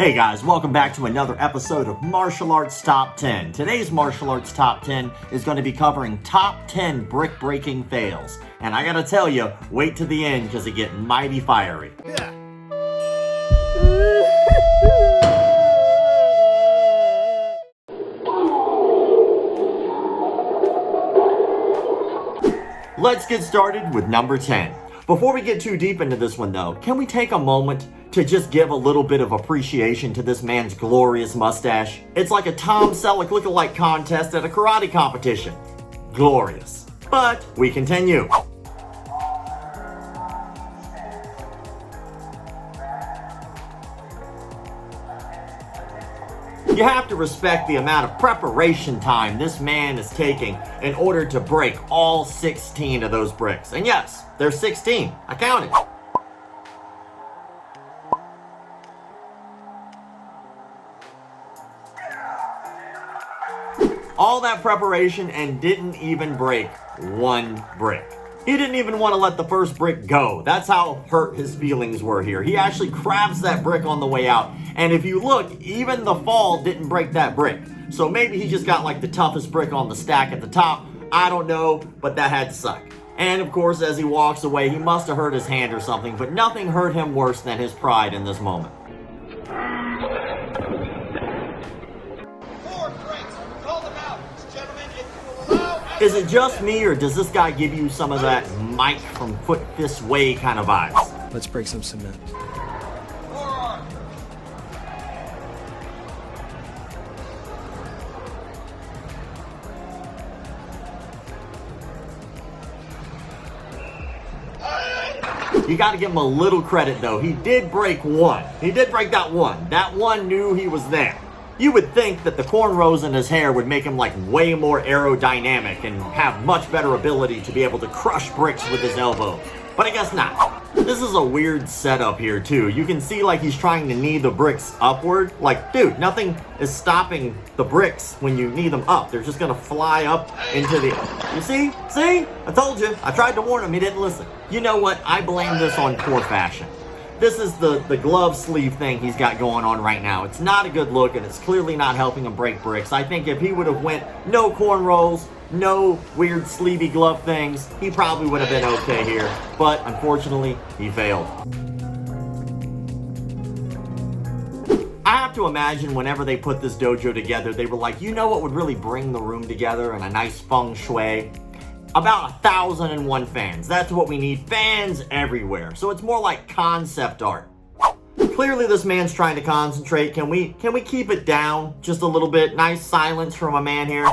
Hey guys, welcome back to another episode of Martial Arts Top 10. Today's Martial Arts Top 10 is going to be covering top 10 brick breaking fails. And I gotta tell you, wait to the end because it gets mighty fiery. Let's get started with number 10. Before we get too deep into this one though, can we take a moment to just give a little bit of appreciation to this man's glorious mustache? It's like a Tom Selleck lookalike contest at a karate competition. Glorious. But we continue. You have to respect the amount of preparation time this man is taking in order to break all 16 of those bricks. And yes, there's 16. I counted. All that preparation and didn't even break one brick. He didn't even want to let the first brick go. That's how hurt his feelings were here. He actually grabs that brick on the way out. And if you look, even the fall didn't break that brick. So maybe he just got like the toughest brick on the stack at the top. I don't know, but that had to suck. And of course, as he walks away, he must have hurt his hand or something, but nothing hurt him worse than his pride in this moment. Is it just me, or does this guy give you some of that Mike from Foot Fist Way kind of vibes? Let's break some cement. You got to give him a little credit though. He did break one. He did break that one. That one knew he was there. You would think that the cornrows in his hair would make him like way more aerodynamic and have much better ability to be able to crush bricks with his elbows. But I guess not. This is a weird setup here too. You can see like he's trying to knee the bricks upward. Like, dude, nothing is stopping the bricks when you knee them up. They're just gonna fly up into the... You see? See? I told you. I tried to warn him. He didn't listen. You know what? I blame this on poor fashion. This is the glove sleeve thing he's got going on right now. It's not a good look, and it's clearly not helping him break bricks. I think if he would have went no cornrows, no weird sleevey glove things, he probably would have been okay here. But unfortunately, he failed. I have to imagine whenever they put this dojo together, they were like, you know what would really bring the room together and a nice feng shui? About 1,001 fans. That's what we need. Fans everywhere. So it's more like concept art. Clearly this man's trying to concentrate. Can we keep it down just a little bit? Nice silence from a man here.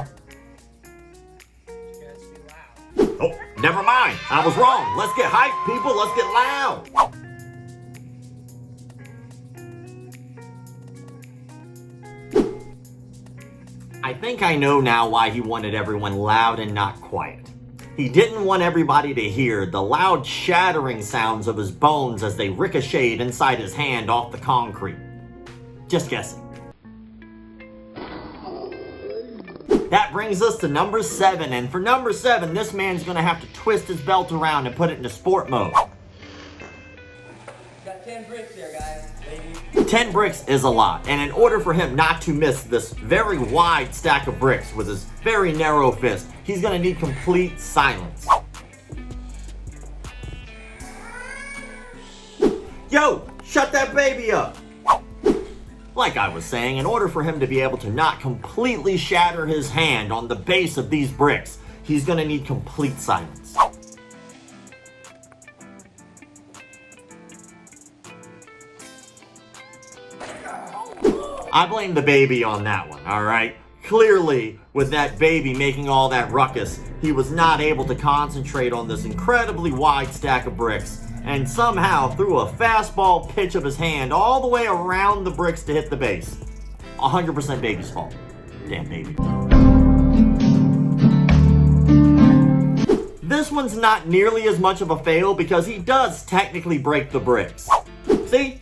Oh, never mind. I was wrong. Let's get hyped, people. Let's get loud. I think I know now why he wanted everyone loud and not quiet. He didn't want everybody to hear the loud shattering sounds of his bones as they ricocheted inside his hand off the concrete. Just guessing. That brings us to number 7, and for number 7, this man's gonna have to twist his belt around and put it into sport mode. Got 10 bricks there, guys. 10 bricks is a lot, and in order for him not to miss this very wide stack of bricks with his very narrow fist, he's gonna need complete silence. Yo, shut that baby up! Like I was saying, in order for him to be able to not completely shatter his hand on the base of these bricks, he's gonna need complete silence. I blame the baby on that one, alright? Clearly, with that baby making all that ruckus, he was not able to concentrate on this incredibly wide stack of bricks, and somehow threw a fastball pitch of his hand all the way around the bricks to hit the base. 100% baby's fault. Damn baby. This one's not nearly as much of a fail because he does technically break the bricks. See?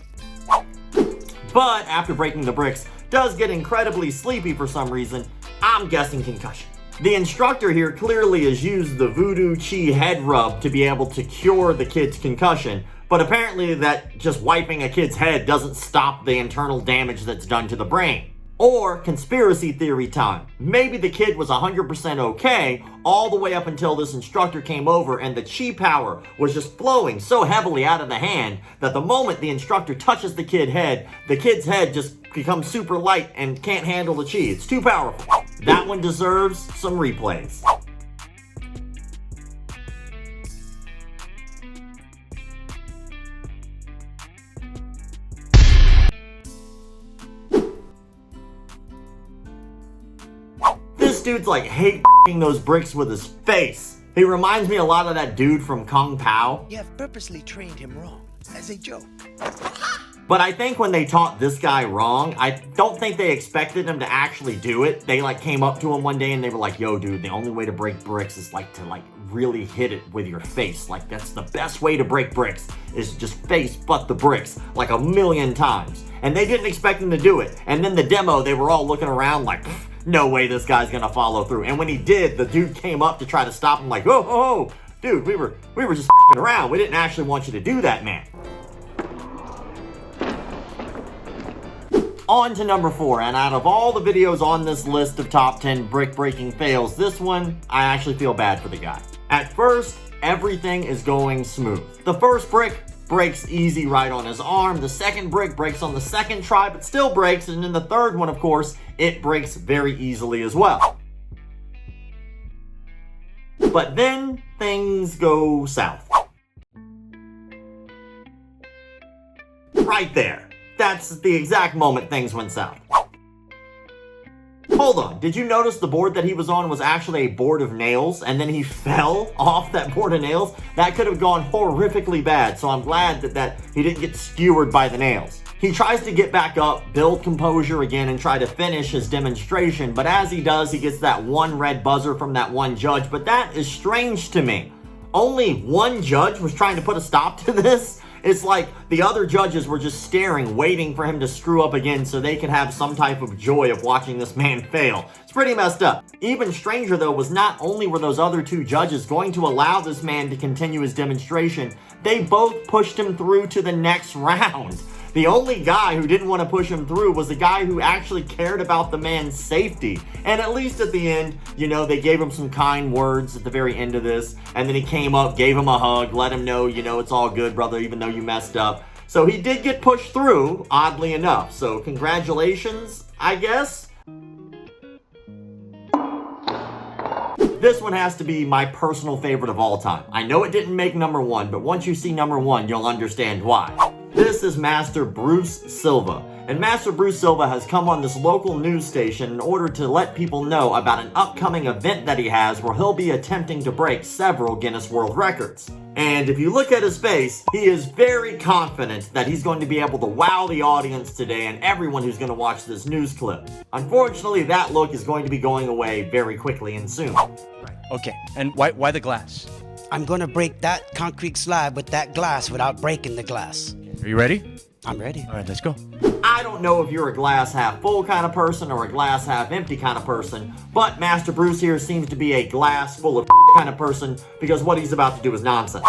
But after breaking the bricks, does get incredibly sleepy for some reason. I'm guessing concussion. The instructor here clearly has used the voodoo chi head rub to be able to cure the kid's concussion, But apparently that just wiping a kid's head doesn't stop the internal damage that's done to the brain. Or conspiracy theory time. Maybe the kid was 100% okay all the way up until this instructor came over and the chi power was just flowing so heavily out of the hand that the moment the instructor touches the kid's head just becomes super light and can't handle the chi. It's too powerful. That one deserves some replays. This dude's like hate those bricks with his face. He reminds me a lot of that dude from Kung Pao. You have purposely trained him wrong, as a joke. But I think when they taught this guy wrong, I don't think they expected him to actually do it. They like came up to him one day and they were like, yo dude, the only way to break bricks is like to really hit it with your face. Like that's the best way to break bricks is just face butt the bricks like 1,000,000 times. And they didn't expect him to do it. And then the demo, they were all looking around like, no way this guy's gonna follow through. And when he did, the dude came up to try to stop him like, oh, dude, we were just f***ing around. We didn't actually want you to do that, man. On to number 4, and out of all the videos on this list of top 10 brick breaking fails, this one, I actually feel bad for the guy. At first, everything is going smooth. The first brick breaks easy right on his arm. The second brick breaks on the second try, but still breaks. And then the third one, of course, it breaks very easily as well. But then things go south. Right there. That's the exact moment things went south. Hold on, did you notice the board that he was on was actually a board of nails and then he fell off that board of nails? That could have gone horrifically bad, so I'm glad that he didn't get skewered by the nails. He tries to get back up, build composure again, and try to finish his demonstration, but as he does, he gets that one red buzzer from that one judge, but that is strange to me. Only one judge was trying to put a stop to this? It's like the other judges were just staring, waiting for him to screw up again so they could have some type of joy of watching this man fail. It's pretty messed up. Even stranger though was not only were those other two judges going to allow this man to continue his demonstration, they both pushed him through to the next round. The only guy who didn't want to push him through was the guy who actually cared about the man's safety. And at least at the end, you know, they gave him some kind words at the very end of this. And then he came up, gave him a hug, let him know, you know, it's all good, brother, even though you messed up. So he did get pushed through, oddly enough. So congratulations, I guess. This one has to be my personal favorite of all time. I know it didn't make number 1, but once you see number 1, you'll understand why. This is Master Bruce Silva. And Master Bruce Silva has come on this local news station in order to let people know about an upcoming event that he has where he'll be attempting to break several Guinness World Records. And if you look at his face, he is very confident that he's going to be able to wow the audience today and everyone who's going to watch this news clip. Unfortunately, that look is going to be going away very quickly and soon. Okay, and why the glass? I'm gonna break that concrete slab with that glass without breaking the glass. Are you ready? I'm ready. All right, let's go. I don't know if you're a glass half full kind of person or a glass half empty kind of person, but Master Bruce here seems to be a glass full of kind of person because what he's about to do is nonsense.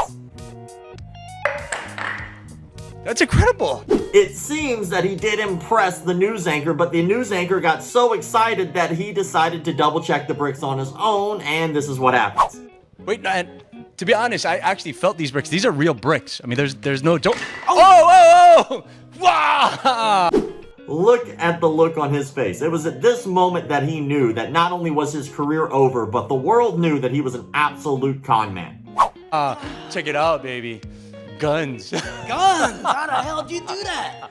That's incredible. It seems that he did impress the news anchor, but the news anchor got so excited that he decided to double check the bricks on his own, and this is what happens. Wait, and to be honest, I actually felt these bricks. These are real bricks. I mean, there's no don't. Oh! Wow! Look at the look on his face. It was at this moment that he knew that not only was his career over, but the world knew that he was an absolute con man. Check it out, baby. Guns. Guns! How the hell did you do that?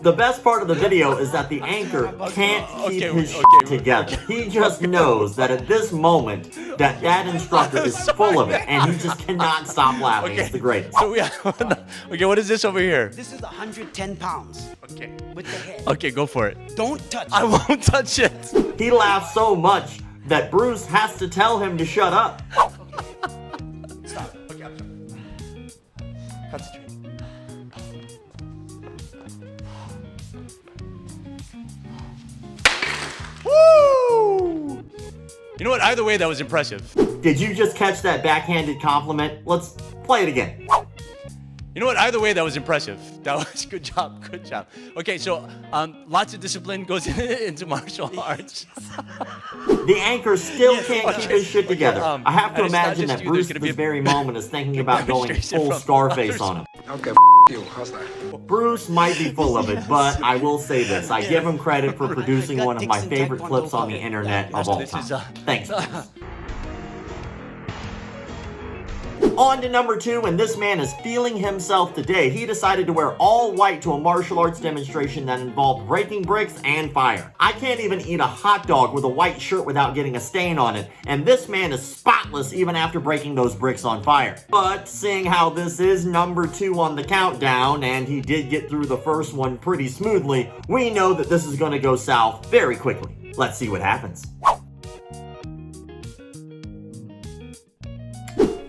The best part of the video is that the anchor can't keep his shit together. He just knows that at this moment that instructor is full of it and he just cannot stop laughing. It's the greatest. So okay, what is this over here? This is 110 pounds. Okay. With the head. Okay, go for it. Don't touch it. I won't touch it. He laughs so much that Bruce has to tell him to shut up. Stop. Okay, I'm sorry. Concentrate. Woo! You know what? Either way, that was impressive. Did you just catch that backhanded compliment? Let's play it again. You know what? Either way, that was impressive. That was good job. Good job. Okay, so lots of discipline goes into martial arts. The anchor still can't keep his shit together. I have to and it's not imagine just that you, Bruce there's at gonna this be a very moment is thinking about going demonstration full from Scarface others. on him. Okay, you. How's that? Bruce might be full of it, but I will say this. I give him credit for producing one of my favorite clips on the internet of all This is, time. Thanks, Bruce. On to number 2, and this man is feeling himself today. He decided to wear all white to a martial arts demonstration that involved breaking bricks and fire. I can't even eat a hot dog with a white shirt without getting a stain on it, and this man is spotless even after breaking those bricks on fire. But seeing how this is number 2 on the countdown, and he did get through the first one pretty smoothly, we know that this is going to go south very quickly. Let's see what happens.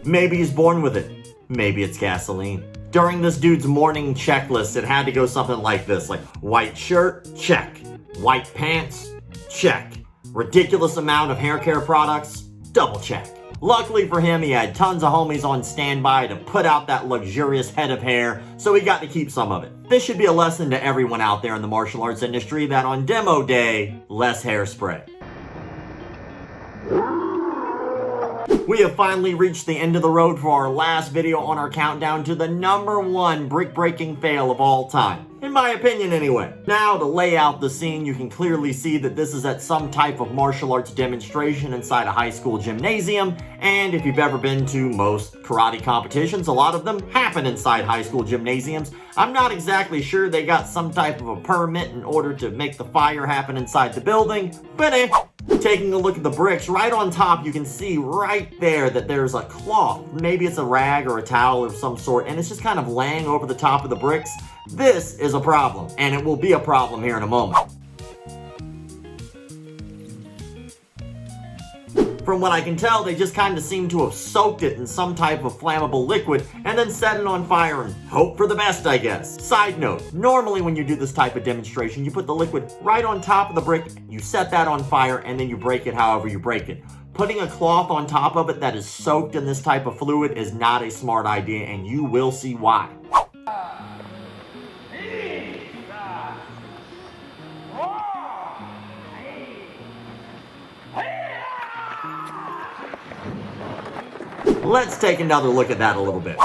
Maybe he's born with it. Maybe it's gasoline. During this dude's morning checklist, it had to go something like this, like white shirt, check. White pants, check. Ridiculous amount of hair care products, double check. Luckily for him, he had tons of homies on standby to put out that luxurious head of hair, so he got to keep some of it. This should be a lesson to everyone out there in the martial arts industry that on demo day, less hairspray. We have finally reached the end of the road for our last video on our countdown to the number 1 brick-breaking fail of all time. In my opinion, anyway. Now, to lay out the scene, you can clearly see that this is at some type of martial arts demonstration inside a high school gymnasium, and if you've ever been to most karate competitions, a lot of them happen inside high school gymnasiums. I'm not exactly sure they got some type of a permit in order to make the fire happen inside the building, but taking a look at the bricks, right on top you can see right there that there's a cloth. Maybe it's a rag or a towel of some sort, and it's just kind of laying over the top of the bricks. This is a problem, and it will be a problem here in a moment. From what I can tell, they just kind of seem to have soaked it in some type of flammable liquid and then set it on fire and hope for the best, I guess. Side note, normally when you do this type of demonstration, you put the liquid right on top of the brick, you set that on fire, and then you break it however you break it. Putting a cloth on top of it that is soaked in this type of fluid is not a smart idea, and you will see why. Let's take another look at that a little bit.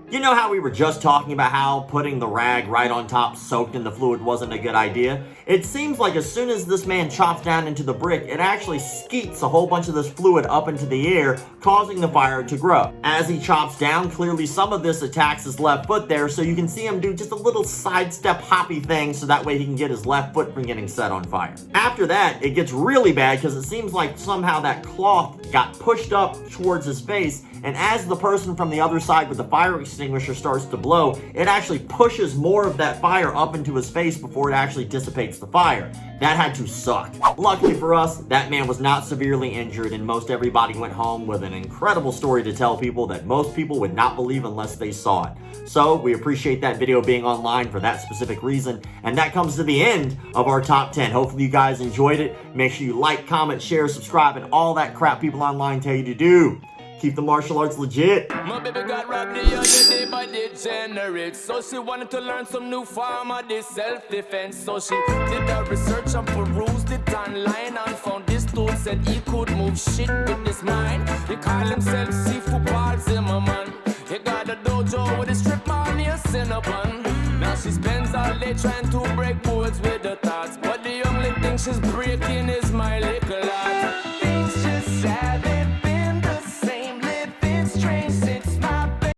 You know how we were just talking about how putting the rag right on top soaked in the fluid wasn't a good idea? It seems like as soon as this man chops down into the brick, it actually skeets a whole bunch of this fluid up into the air, causing the fire to grow. As he chops down, clearly some of this attacks his left foot there, so you can see him do just a little sidestep hoppy thing so that way he can get his left foot from getting set on fire. After that, it gets really bad because it seems like somehow that cloth got pushed up towards his face, and as the person from the other side with the fire extinguisher starts to blow, it actually pushes more of that fire up into his face before it actually dissipates the fire. That had to suck. Luckily for us, that man was not severely injured, and most everybody went home with an incredible story to tell people that most people would not believe unless they saw it. So we appreciate that video being online for that specific reason, and that comes to the end of our top 10. Hopefully you guys enjoyed it. Make sure you like, comment, share, subscribe, and all that crap people online tell you to do. Keep the martial arts legit. My baby got robbed the other day by degenerates. So she wanted to learn some new form of this self-defense. So she did her research and perused it online and found this tool said he could move shit with his mind. He called himself Seafood Paul Zimmerman. He got a dojo with a strip mall near Cinnabon. Now she spends all day trying to break boards with her thoughts, but the only thing she's breaking is my little heart. Things just savage.